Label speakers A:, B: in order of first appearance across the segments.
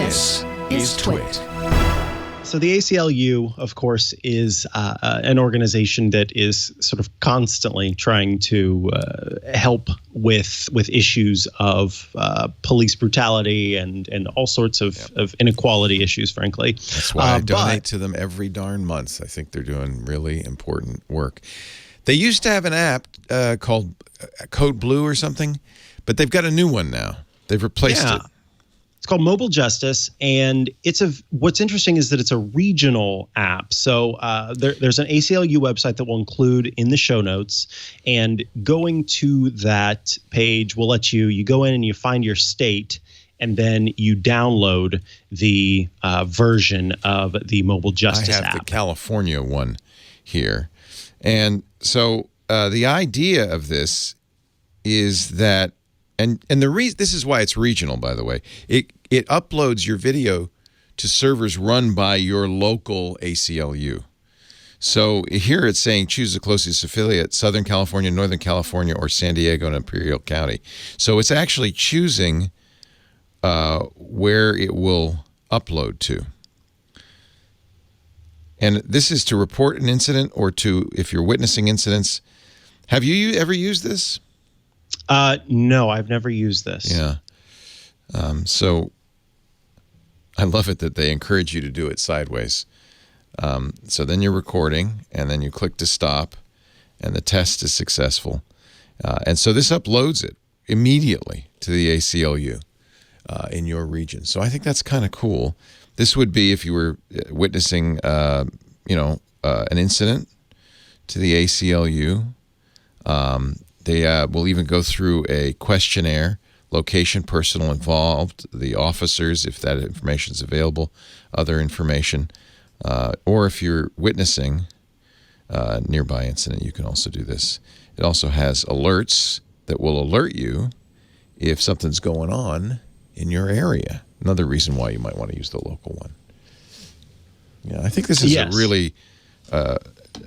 A: This is TWiT.
B: So the ACLU, of course, is an organization that is sort of constantly trying to help with issues of police brutality and all sorts of inequality issues, frankly.
A: That's why I donate to them every darn month. I think they're doing really important work. They used to have an app called Code Blue or something, but they've got a new one now. They've replaced it.
B: It's called Mobile Justice, and what's interesting is that it's a regional app. So there's an ACLU website that we'll include in the show notes, and going to that page will let you go in and you find your state, and then you download the version of the Mobile Justice app.
A: I have the California one here. And so the idea of this is that, and the reason, this is why it's regional, by the way. It uploads your video to servers run by your local ACLU. So here it's saying choose the closest affiliate, Southern California, Northern California, or San Diego and Imperial County. So it's actually choosing where it will upload to. And this is to report an incident or to, if you're witnessing incidents. Have you ever used this?
B: No, I've never used this.
A: Yeah. So I love it that they encourage you to do it sideways. So then you're recording, and then you click to stop, and the test is successful. And so this uploads it immediately to the ACLU in your region. So I think that's kind of cool. This would be if you were witnessing, an incident to the ACLU. They will even go through a questionnaire, location, personal involved, the officers, if that information is available, other information, or if you're witnessing a nearby incident, you can also do this. It also has alerts that will alert you if something's going on in your area. Another reason why you might want to use the local one. Yeah, I think this is a really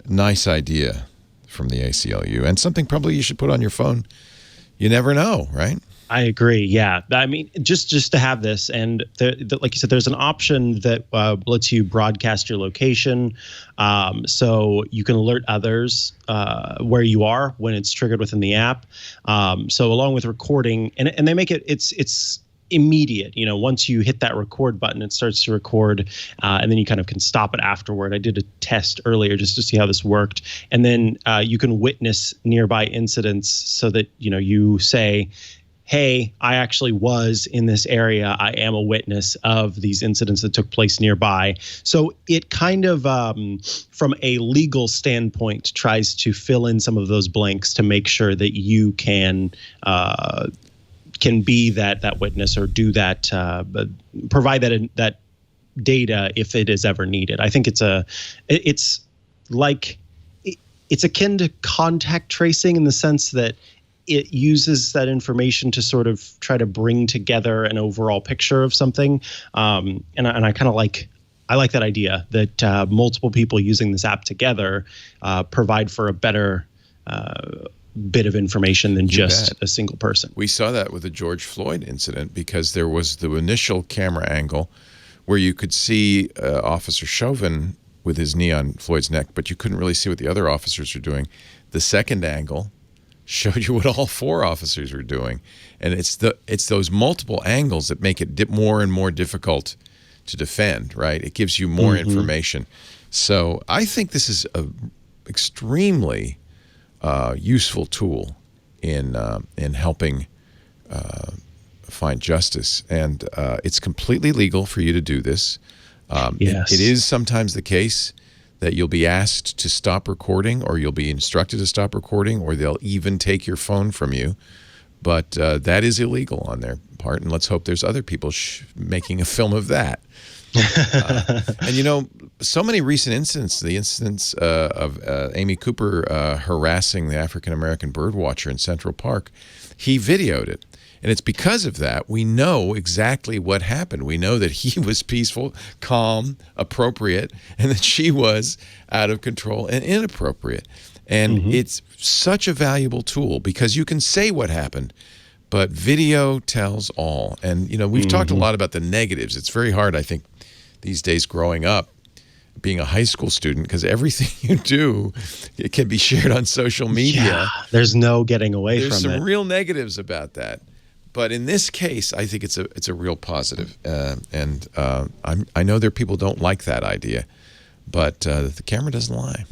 A: nice idea from the ACLU, and something probably you should put on your phone. You never know, right?
B: I agree. Yeah, I mean, just to have this, and like you said, there's an option that lets you broadcast your location, so you can alert others where you are when it's triggered within the app. So along with recording, and they make it's immediate. Once you hit that record button, it starts to record, and then you kind of can stop it afterward. I did a test earlier just to see how this worked, and then you can witness nearby incidents so that you say, hey, I actually was in this area. I am a witness of these incidents that took place nearby. So it kind of, from a legal standpoint, tries to fill in some of those blanks to make sure that you can be that witness or do that, provide that data if it is ever needed. I think it's akin to contact tracing in the sense that it uses that information to sort of try to bring together an overall picture of something. And I kind of like that idea that multiple people using this app together provide for a better bit of information than just a single person.
A: We saw that with the George Floyd incident because there was the initial camera angle where you could see Officer Chauvin with his knee on Floyd's neck, but you couldn't really see what the other officers were doing. The second angle showed you what all four officers were doing. And it's those multiple angles that make it more and more difficult to defend, right? It gives you more information. So I think this is a extremely useful tool in helping find justice. And it's completely legal for you to do this.
B: Yes.
A: It is sometimes the case that you'll be asked to stop recording, or you'll be instructed to stop recording, or they'll even take your phone from you. But that is illegal on their part, and let's hope there's other people making a film of that. And so many recent incidents, the incidents of Amy Cooper harassing the African-American bird watcher in Central Park, he videoed it. And it's because of that we know exactly what happened. We know that he was peaceful, calm, appropriate, and that she was out of control and inappropriate. And it's such a valuable tool because you can say what happened, but video tells all. And, we've talked a lot about the negatives. It's very hard, I think, these days growing up, being a high school student, because everything you do, it can be shared on social media.
B: Yeah, there's no getting away
A: There's
B: from it.
A: some real negatives about that. But in this case, I think it's a real positive. I know there are people who don't like that idea, but the camera doesn't lie.